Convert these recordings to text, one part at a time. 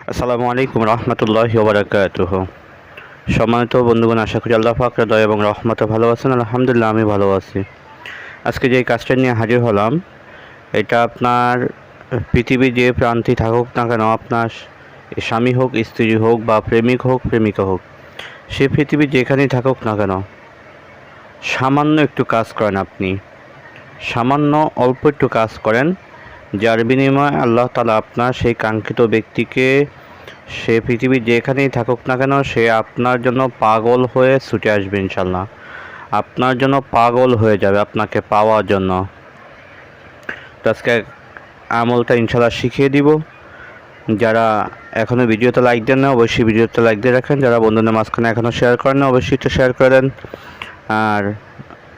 আসসালামু আলাইকুম রহমতুল্লাহি ওয়া বারাকাতুহু। সম্মানিত বন্ধুগণ, আশা করি আল্লাহ পাকের দয়া এবং রহমতে ভালো আছেন। আলহামদুলিল্লাহ, আমি ভালো আছি। আজকে যে কাজটা নিয়ে হাজির হলাম, এটা আপনার পৃথিবীর যে প্রান্তে থাকুক না কেন, আপনার স্বামী হোক, স্ত্রী হোক, বা প্রেমিক হোক, প্রেমিকা হোক, সে পৃথিবীর যেখানেই থাকুক না কেন, সামান্য একটু কাজ করেন আপনি, সামান্য অল্প একটু কাজ করেন, যার বিনিময়ে আল্লাহ তাআলা আপনার সেই কাঙ্ক্ষিত ব্যক্তিকে, সে পৃথিবীর যেখানেই থাকুক না কেন, সে আপনার জন্য পাগল হয়ে ছুটে আসবে ইনশাল্লাহ। আপনার জন্য পাগল হয়ে যাবে আপনাকে পাওয়ার জন্য। তো আজকে আমলটা ইনশাল্লাহ শিখিয়ে দিব। যারা এখনও ভিডিওতে লাইক দেন না, অবশ্যই ভিডিওতে লাইক দিয়ে রাখেন। যারা বন্ধুদের মাঝখানে এখনও শেয়ার করেন না, অবশ্যই একটু শেয়ার করে দেন। আর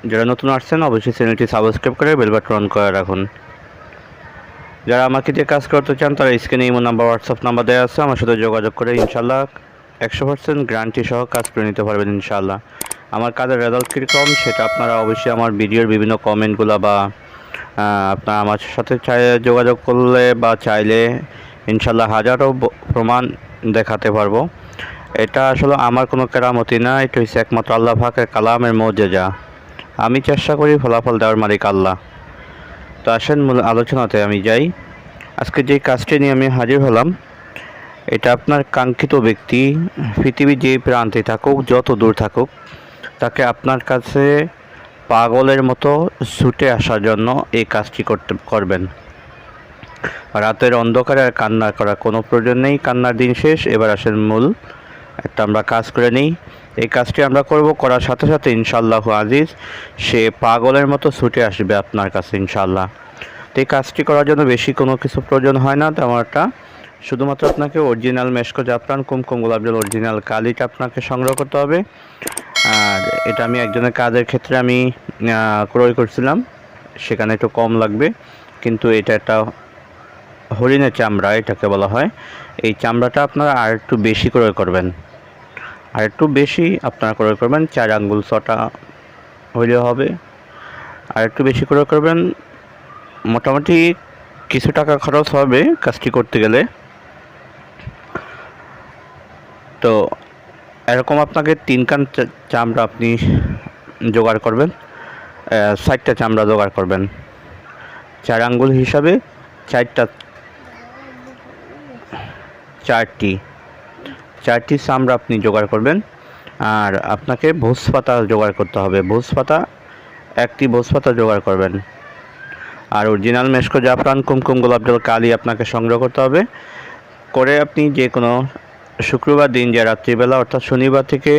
যারা নতুন আসছেন, অবশ্যই চ্যানেলটি সাবস্ক্রাইব করে বেল বাটন অন করে রাখুন। যারা আমাকে দিয়ে কাজ করতে চান, তারা স্ক্রিনে ইমো নাম্বার, হোয়াটসঅ্যাপ নাম্বার দেওয়া আছে, আমার সাথে যোগাযোগ করে ইনশাল্লাহ 100% গ্যারান্টি সহ কাজ করে নিতে পারবেন ইনশাল্লাহ। আমার কাজের রেজাল্ট কীরকম সেটা আপনারা অবশ্যই আমার ভিডিওর বিভিন্ন কমেন্টগুলো বা আপনারা আমার সাথে যোগাযোগ করলে বা চাইলে ইনশাল্লাহ হাজারো প্রমাণ দেখাতে পারবো। এটা আসলে আমার কোনো কেরামতি না, এটা হচ্ছে একমাত্র আল্লাহ পাকের কালামের মুজিজা। আমি চেষ্টা করি, ফলাফল দেওয়ার মালিক আল্লাহ। তো আসেন মূল আলোচনাতে আমি যাই। আজকে যে কাজটি নিয়ে আমি হাজির হলাম, এটা আপনার কাঙ্ক্ষিত ব্যক্তি পৃথিবীর যে প্রান্তে থাকুক, যত দূর থাকুক, তাকে আপনার কাছে পাগলের মতো ছুটে আসার জন্য এই কাজটি করবেন। রাতের অন্ধকারে আর কান্না করার কোনো প্রয়োজন নেই। কান্নার দিন শেষ, এবার আসেন মূল একটা আমরা কাজ করে নিই। এই কাজটি আমরা করব, করার সাথে সাথে ইনশাআল্লাহু আজিজ সে পাগলের মতো ছুটে আসবে আপনার কাছে ইনশাআল্লাহ। তো এই কাজটি করার জন্য বেশি কোনো কিছু প্রয়োজন হয় না তেমনটা। শুধুমাত্র আপনাকে অরিজিনাল মেশকো জাফরান, কুমকুম, গোলাপ জল, অরিজিনাল কালিটা আপনাকে সংগ্রহ করতে হবে। আর এটা আমি একজনের কাজের ক্ষেত্রে আমি ক্রয় করছিলাম, সেখানে একটু কম লাগবে, কিন্তু এটা একটা হরিণের চামড়া এটাকে বলা হয়। এই চামড়াটা আপনারা আর একটু বেশি ক্রয় করবেন, আর একটু বেশি আপনারা ক্রয় করবেন, 4 আঙ্গুল 6টা হইলে হবে। আর একটু বেশি ক্রয় করবেন, মোটামুটি কিছু টাকা খরচ হবে কাজটি করতে গেলে। তো এরকম আপনাকে 3 কান চামড়া আপনি জোগাড় করবেন, 60টা চামড়া জোগাড় করবেন। 4 আঙ্গুল হিসাবে 4টি চামড়া আপনি জোগাড় করবেন। আর আপনাকে ভোজ পাতা জোগাড় করতে হবে, ভোজ পাতা 1টি ভোজ পাতা জোগাড় করবেন। আর অরিজিনাল মেশকো জাফরান, কুমকুম, গোলাপ জল, কালি আপনাকে সংগ্রহ করতে হবে। করে আপনি যে কোনো শুক্রবার দিন, যে রাত্রিবেলা অর্থাৎ শনিবার থেকে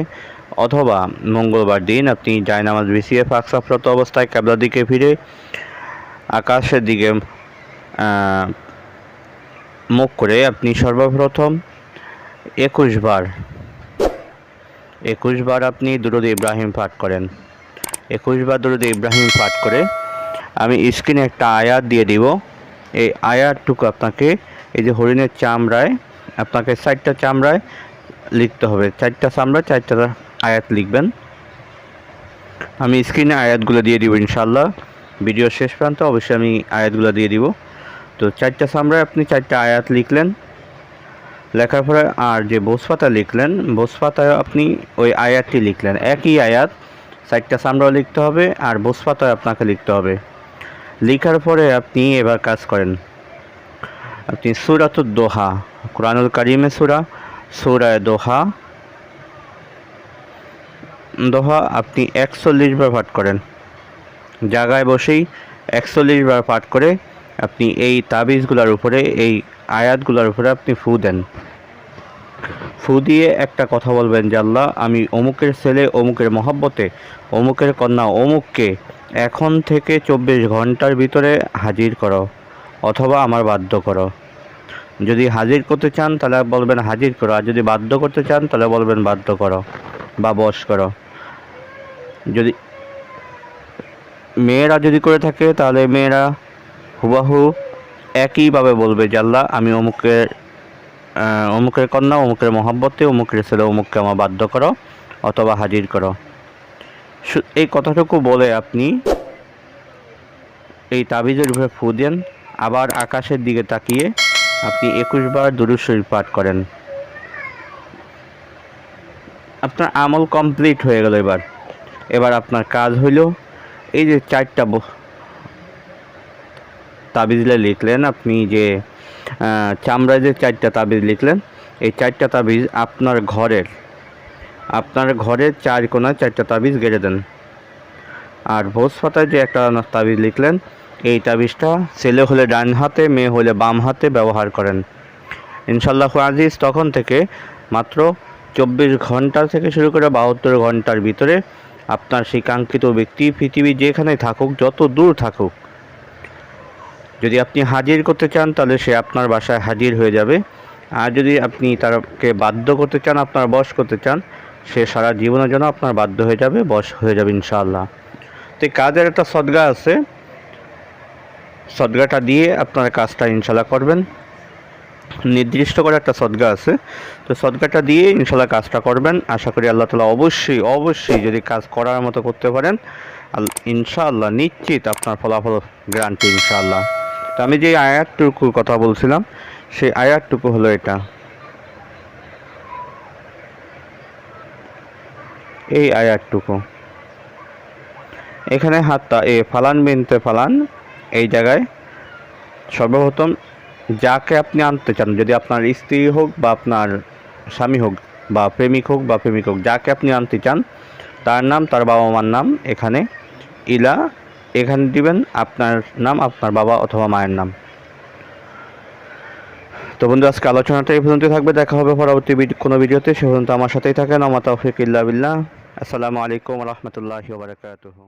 অথবা মঙ্গলবার দিন, আপনি জায়নামাজ বিছিয়ে পাক সাফরত অবস্থায় কিবলার দিকে ফিরে আকাশের দিকে মুখ করে আপনি সর্বপ্রথম 21 বার আপনি দুরূদ ইব্রাহিম পাঠ করেন। 21 বার দুরূদ ইব্রাহিম পাঠ করে আমি স্ক্রিনে একটা আয়াত দিয়ে দিব। এই আয়াতটুকু আপনাকে এই যে হরিণের চামড়ায় আপনাকে 4টা চামড়ায় লিখতে হবে। 4টা চামড়ায় 4টা আয়াত লিখবেন। আমি স্ক্রিনে আয়াতগুলো দিয়ে দিব ইনশাআল্লাহ। ভিডিও শেষ প্রান্তে অবশ্যই আমি আয়াতগুলো দিয়ে দিব। তো 4টা চামড়ায় আপনি 4টা আয়াত লিখলেন, লেখার পরে আর যে ভোজ পাতা লিখলেন, ভোজ পাতায় আপনি ওই আয়াতটি লিখলেন। একই আয়াত 4টা চামড়াও লিখতে হবে আর ভোজ পাতায় আপনাকে লিখতে হবে। লেখার পরে আপনি এবার কাজ করেন, আপনি সূরাতুদ দোহা, কুরআনুল কারীমের সূরা দোহা আপনি 41 বার পাঠ করেন। জায়গায় বসেই 41 বার পাঠ করে আপনি এই তাবিজগুলোর উপরে, এই আয়াতগুলোর উপরে আপনি ফু দেন। ফু দিয়ে একটা কথা বলবেন যে আল্লাহ, আমি অমুকের ছেলে, অমুকের মহব্বতে, অমুকের কন্যা অমুককে এখন থেকে 24 ঘন্টার ভিতরে হাজির করো অথবা আমার বাধ্য করো। যদি হাজির করতে চান তাহলে বলবেন হাজির করো, আর যদি বাধ্য করতে চান তাহলে বলবেন বাধ্য করো বা বশ করো। যদি মেয়েরা যদি করে থাকে তাহলে মেয়েরা হুবাহু একইভাবে বলবে যে আল্লাহ, আমি অমুকের কন্যা, অমুকের মহব্বতে, অমুকের ছেলে অমুককে আমার বাধ্য করো অথবা হাজির করো। এই কথাটুকু বলে আপনি এই তাবিজের উপরে ফু দেন। আবার আকাশের দিকে তাকিয়ে আপনি 21 বার দুরূদ শরীফ পাঠ করেন। আপনার আমল কমপ্লিট হয়ে গেল। এবার আপনার কাজ হইল, এই যে 4টা তাবিজলে লিখলেন, আপনি যে চামড়ায় যে 4টা তাবিজ লিখলেন, এই 4টা তাবিজ আপনার ঘরের 4 কোণায় 4টা তাবিজ গেড়ে দেন। আর ভোজ পাতায় যে একটা তাবিজ লিখলেন, এই তাবিজটা ছেলে হলে ডান হাতে, মেয়ে হলে বাম হাতে ব্যবহার করেন। ইনশাআল্লাহু আজিজ, তখন থেকে মাত্র 24 ঘন্টা থেকে শুরু করে 72 ঘন্টার ভিতরে আপনার সেই কাঙ্ক্ষিত ব্যক্তি পৃথিবী যেখানে থাকুক, যত দূর থাকুক, যদি আপনি হাজির করতে চান তাহলে সে আপনার বাসায় হাজির হয়ে যাবে। আর যদি আপনি তাকে বাধ্য করতে চান, আপনার বশ করতে চান, সে সারা জীবনের জন্য আপনার বাধ্য হয়ে যাবে, বশ হয়ে যাবে ইনশাআল্লাহ। তো কাজের একটা সদগা আছে, সদগাটা দিয়ে আপনার কাজটা ইনশাআল্লাহ করবেন। নির্দিষ্ট করে একটা সদগা আছে, তো সদগাটা দিয়ে ইনশাআল্লাহ কাজটা করবেন। আশা করি আল্লাহ তাআলা অবশ্যই যদি কাজ করার মতো করতে পারেন, ইনশাআল্লাহ নিশ্চিত আপনার ফলাফল গ্যারান্টি ইনশাআল্লাহ। তো আমি যে আয়াতটুকুর কথা বলছিলাম, সেই আয়াতটুকু হলো এটা। এই আয়াতটুকু এখানে হাতটা ফালান বিনতে ফালান, এই জায়গায় সর্বপ্রথম যাকে আপনি আনতে চান, যদি আপনার স্ত্রী হোক বা আপনার স্বামী হোক বা প্রেমিক হোক, যাকে আপনি আনতে চান, তার নাম, তার বাবা মার নাম, এখানে দিবেন আপনার নাম, আপনার বাবা অথবা মায়ের নাম। তো বন্ধু, আজকে আলোচনাটা এই পর্যন্ত থাকবে। দেখা হবে পরবর্তী কোনো ভিডিওতে। সে পর্যন্ত আমার সাথেই থাকেন। আমা তাওফিক ইল্লা বিল্লাহ। আসসালামু আলাইকুম ওয়া রাহমাতুল্লাহি ওয়া বারাকাতুহু।